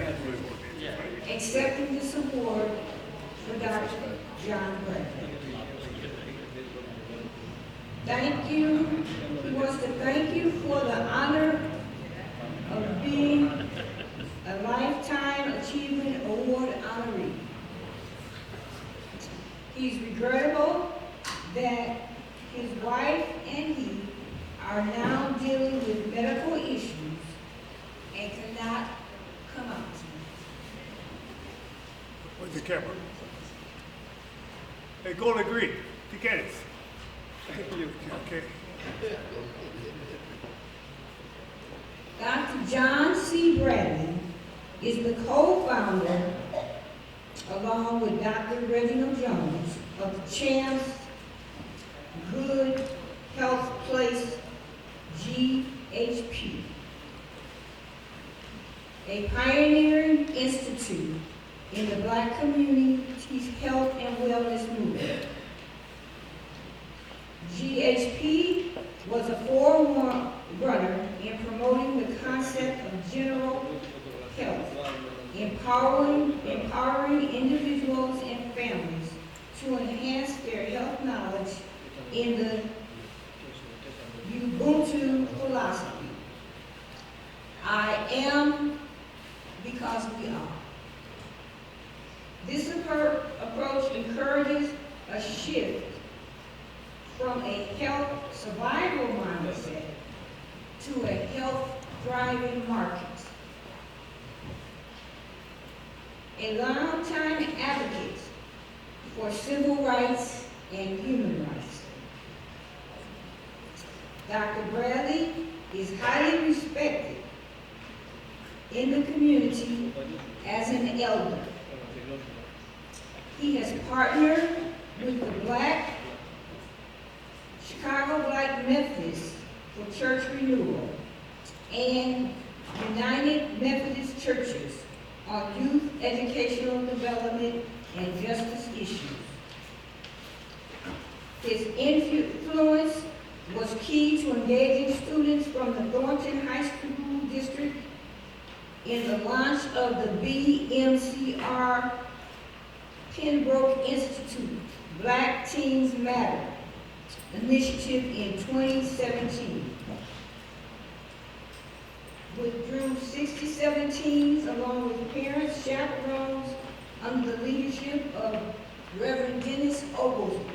accepting this award for Dr. John Bradley. Thank you. He wants to thank you for the honor of being a Lifetime Achievement Award honoree. He's regrettable that his wife and he are now dealing with medical issues and cannot come out tonight. Where's the camera? Hey, Golden Green, you get it. Okay. Dr. John C. Bradley is the co-founder, along with Dr. Reginald Jones, of the Champs Good Health Place, GHP, a pioneering institute in the black community's health and wellness movement. GHP was a forerunner in promoting the concept of general health, empowering individuals and families to enhance their health knowledge in the Ubuntu philosophy. I am because we are. This approach encourages a shift from a health survival mindset to a health thriving market. A long-time advocate for civil rights and human rights. Dr. Bradley is highly respected in the community as an elder. He has partnered with the Chicago Black Methodists for Church Renewal and United Methodist Churches on youth educational development and justice issues. His influence was key to engaging students from the Thornton High School District in the launch of the BMCR Pembroke Institute Black Teens Matter initiative in 2017. Withdrew 67 teens along with parents, chaperones, under the leadership of Reverend Dennis Oglesby,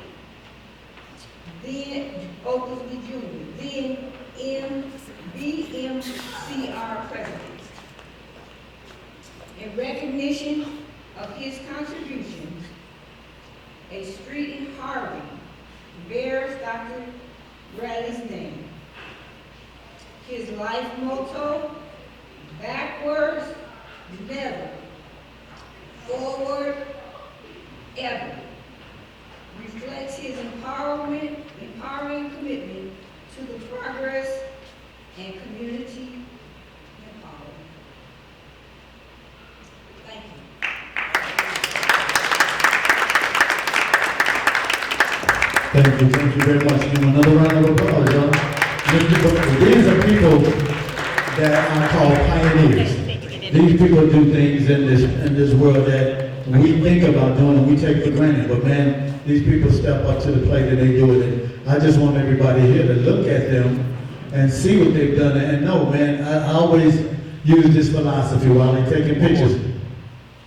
Jr., then BMCR president. In recognition of his contributions, a street in Harvey bears Dr. Bradley's name. His life motto, backwards, never, forward, ever, reflects his empowering commitment to the progress and community empowerment. Thank you. Thank you very much. Give him another round of applause, y'all. These are people that are called pioneers. These people do things in this world that we think about doing and we take for granted. But man, these people step up to the plate and they do it. And I just want everybody here to look at them and see what they've done. And no, man, I always use this philosophy while they're taking pictures.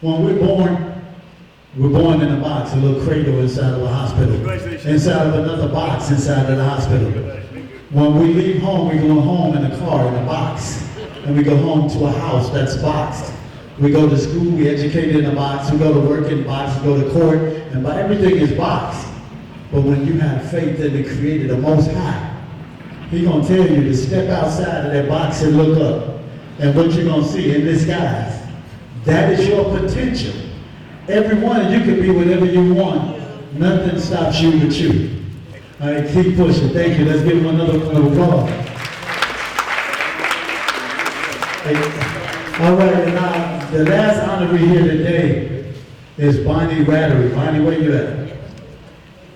When we're born in a box, a little cradle inside of a hospital, inside of another box inside of the hospital. When we leave home, we go home in a car, in a box. And we go home to a house that's boxed. We go to school, we educate in a box. We go to work in a box, we go to court, and everything is boxed. But when you have faith in the Creator, the Most High, He's going to tell you to step outside of that box and look up. And what you're going to see in the skies, that is your potential. Every one of you can be whatever you want. Nothing stops you but you. All right, keep pushing. Thank you. Let's give them another round of applause. All right, and now the last honoree here today is Bonnie Rattery. Bonnie, where you at?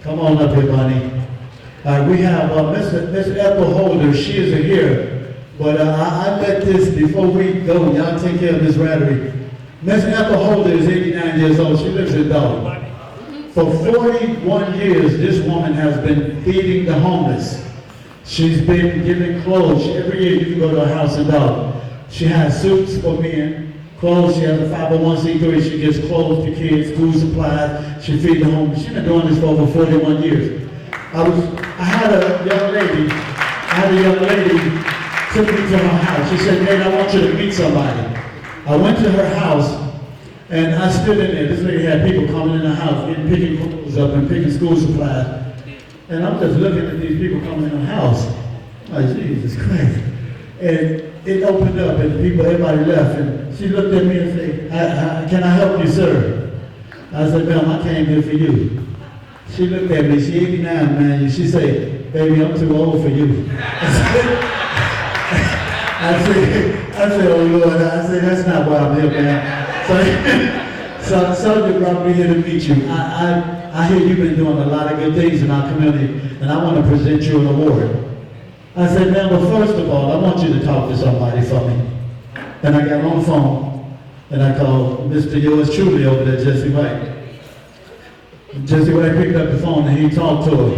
Come on up here, Bonnie. We have Miss Ethel Holder. She isn't here, but I bet this before we go. Y'all take care of Miss Rattery. Miss Ethel Holder is 89 years old. She lives in Dalton. For 41 years, this woman has been feeding the homeless. She's been giving clothes. Every year you can go to her house in Dalton. She has suits for men, clothes. She has a 501c3. She gives clothes to kids, school supplies. She feeds the homeless. She's been doing this for over 41 years. I had a young lady took me to her house. She said, "Nate, I want you to meet somebody." I went to her house and I stood in there. This lady had people coming in the house, picking clothes up and picking school supplies. And I'm just looking at these people coming in the house. Like, Jesus Christ. And it opened up and everybody left. And she looked at me and said, "Can I help you, sir?" I said, "Ma'am, I came here for you." She looked at me, she 89, man. She said, "Baby, I'm too old for you." I said, "Oh Lord," I said, "That's not why I'm here, man." So somebody brought me here to meet you. I hear you've been doing a lot of good things in our community, and I want to present you an award. I said, "Ma'am, but first of all, I want you to talk to somebody for me." And I got on the phone, and I called Mr. Yours truly over there, Jesse White. Jesse White picked up the phone, and he talked to her.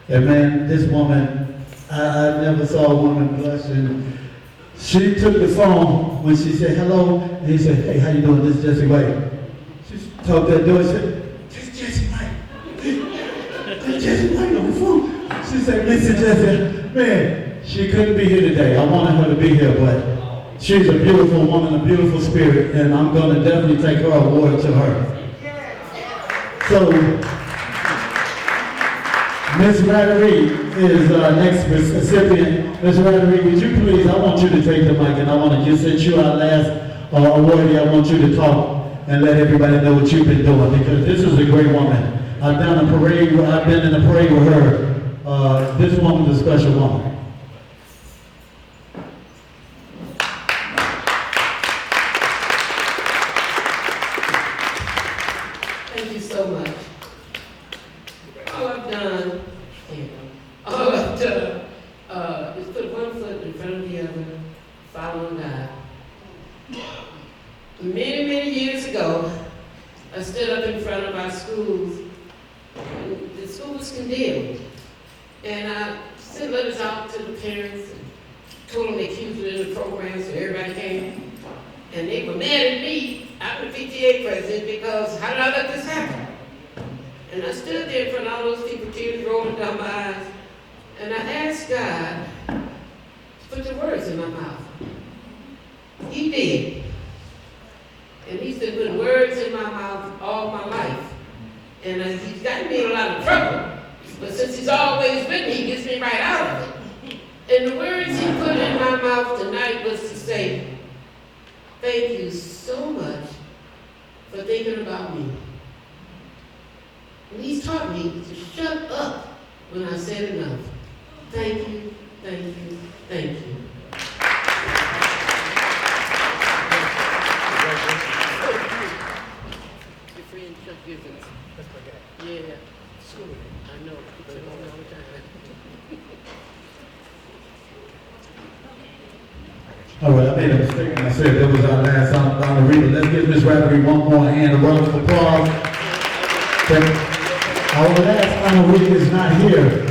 And man, this woman, I never saw a woman blush. And she took the phone when she said hello, and he said, "Hey, how you doing? This is Jesse White." She talked to that door and said, "This is Jesse White. This Jesse White on the phone." She said, "Listen, Jesse, man, she couldn't be here today. I wanted her to be here, but she's a beautiful woman, a beautiful spirit, and I'm going to definitely take her award to her." So, Ms. Rattery is next recipient. Ms. Rattery, would you please, I want you to take the mic, and I want to just, since you our last awardee, I want you to talk and let everybody know what you've been doing, because this is a great woman. I've been in a parade with her. This woman's a special woman. Thank you so much. All I've done is put one foot in front of the other, following God. Many, many years ago, I stood up in front of our schools, and the school was condemned. And I sent letters out to the parents and told them they accused it in the program, so everybody came. And they were mad at me. I'm the PTA president because how did I let this happen? And I stood there in front of all those people, tears rolling down my eyes, and I asked God to put the words in my mouth. He did. And He's been putting words in my mouth all my life. And He's gotten me in a lot of trouble. But since He's always with me, He gets me right out of it. And the words He put in my mouth tonight was to say, "Thank you so much for thinking about me." And He's taught me to shut up when I said enough. Thank you, thank you, thank you. Your friend Chuck Givens. Yeah, I know. He took on all the time. All right, I made a mistake when I said that was our last honoree. Rita. Let's give Miss Rafferty one more hand, a round of applause. Our last honoree is not here,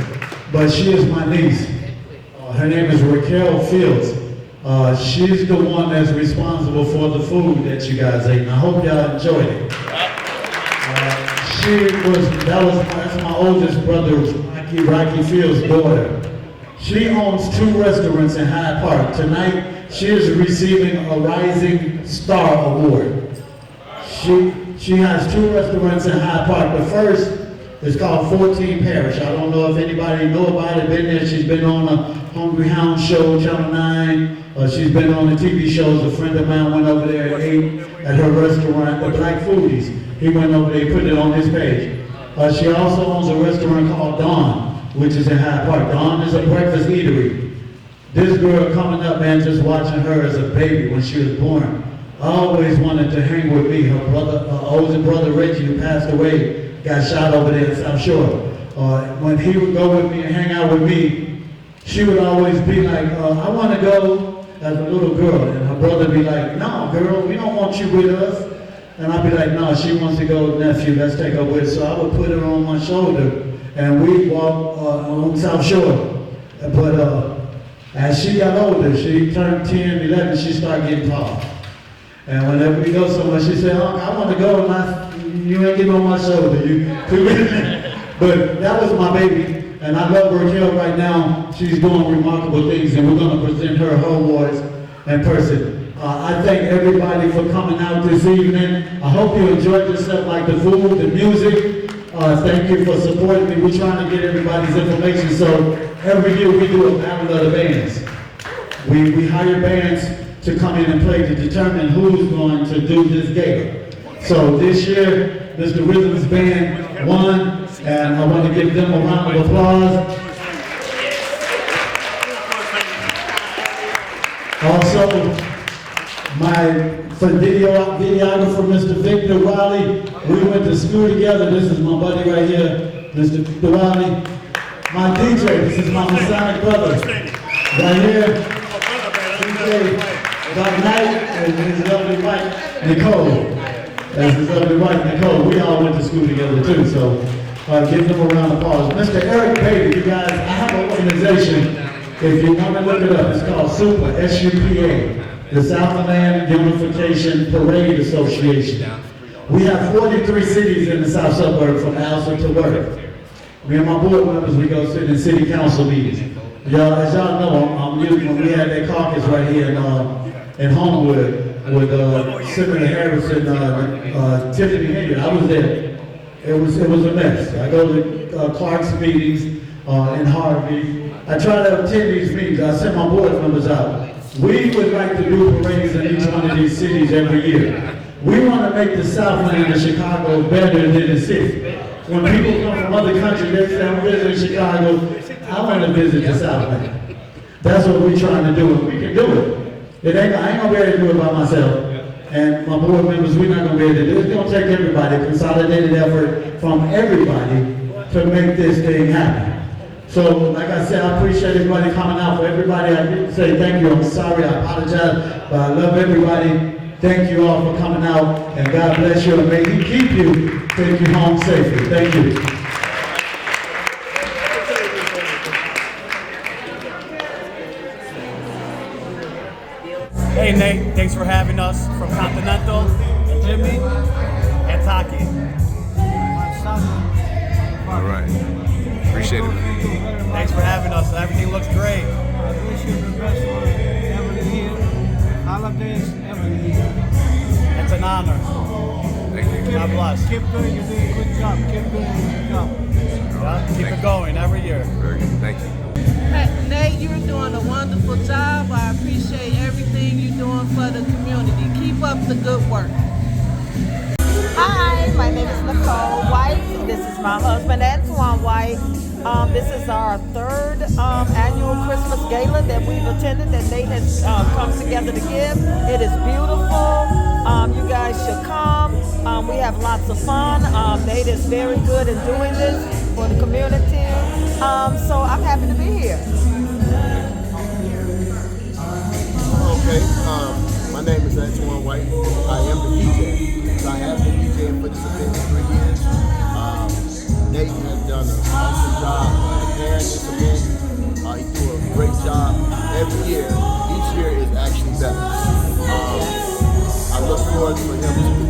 but she is my niece. Her name is Raquel Fields. She's the one that's responsible for the food that you guys ate, and I hope y'all enjoyed it. That's my oldest brother, Rocky Fields' daughter. She owns 2 restaurants in Hyde Park. Tonight, she is receiving a Rising Star Award. She has 2 restaurants in Hyde Park. The first is called 14 Parish. I don't know if anybody know about it, been there. She's been on a Hungry Hound show, Channel 9. She's been on the TV shows. A friend of mine went over there and ate at her restaurant, the Black Foodies. He went over there, put it on his page. She also owns a restaurant called Dawn, which is in Hyde Park. Dawn is a breakfast eatery. This girl coming up, man, just watching her as a baby when she was born. I always wanted to hang with me. Her older brother Reggie, who passed away, got shot over there in South Shore. When he would go with me and hang out with me, she would always be like, I want to go as a little girl. And her brother would be like, no, girl, we don't want you with us. And I'd be like, no, she wants to go, nephew, let's take her with us. So I would put her on my shoulder, and we'd walk on South Shore. But as she got older, she turned 10, 11, she started getting tall. And whenever we go somewhere, she said, Uncle, I want to go, and you ain't getting on my shoulder. But that was my baby, and I love Raquel right now. She's doing remarkable things, and we're going to present her awards in person. I thank everybody for coming out this evening. I hope you enjoyed yourself, like the food, the music. Thank you for supporting me. We're trying to get everybody's information, so every year we do a battle of the bands. We hire bands to come in and play to determine who's going to do this gala. So this year, Mr. Rhythm's Band won, and I want to give them a round of applause. Also, my videographer, Mr. Victor Wiley, we went to school together. This is my buddy right here, Mr. Wiley. My DJ, this is my Masonic brother. Right here, DJ Dr. Knight and his lovely wife, Nicole. That's his lovely wife, Nicole. We all went to school together too, so give them a round of applause. Mr. Eric Bailey, you guys, I have an organization, if you want to look it up, it's called SUPA, S-U-P-A. The Southland Unification Parade Association. We have 43 cities in the South Suburb from Alsa to Worth. Me and my board members, we go sit in city council meetings. As y'all know, I'm used when we had that caucus right here in Homewood with Senator Harris and Tiffany Henry. I was there. It was a mess. I go to Clark's meetings in Harvey. I try to attend these meetings. I send my board members out. We would like to do parades in each one of these cities every year. We want to make the Southland of Chicago better than the city. When people come from other countries, they say, I'm visiting Chicago, I want to visit the Southland. That's what we're trying to do, and we can do it. I ain't going to be able to do it by myself. And my board members, we're not going to be able to do it. It's going to take everybody, a consolidated effort from everybody to make this thing happen. So, like I said, I appreciate everybody coming out. For everybody, I didn't say thank you. I'm sorry, I apologize, but I love everybody. Thank you all for coming out, and God bless you, and may He keep you, take you home safely. Thank you. Hey Nate, thanks for having us from Continental, and Jimmy, and Taki. All right. Appreciate it. Thanks for having us. Everything looks great. I wish you the best for every year, holidays, every year. It's an honor. Thank you. God bless. Keep doing, you're doing a good job. Keep doing a good job. Yeah, keep it going every year. Very good. Thank you. Hey, Nate, you're doing a wonderful job. I appreciate everything you're doing for the community. Keep up the good work. Hi, my name is Nicole White. This is my husband, Antoine White. This is our third annual Christmas gala that we've attended that Nate has come together to give. It is beautiful. You guys should come. We have lots of fun. Nate is very good at doing this for the community. So I'm happy to be here. Okay. My name is Antoine White. I am the DJ. So I have been DJing for this event for 3 years. Nate has done an awesome job preparing this event. He do a great job every year. Each year is actually better. I look forward for him to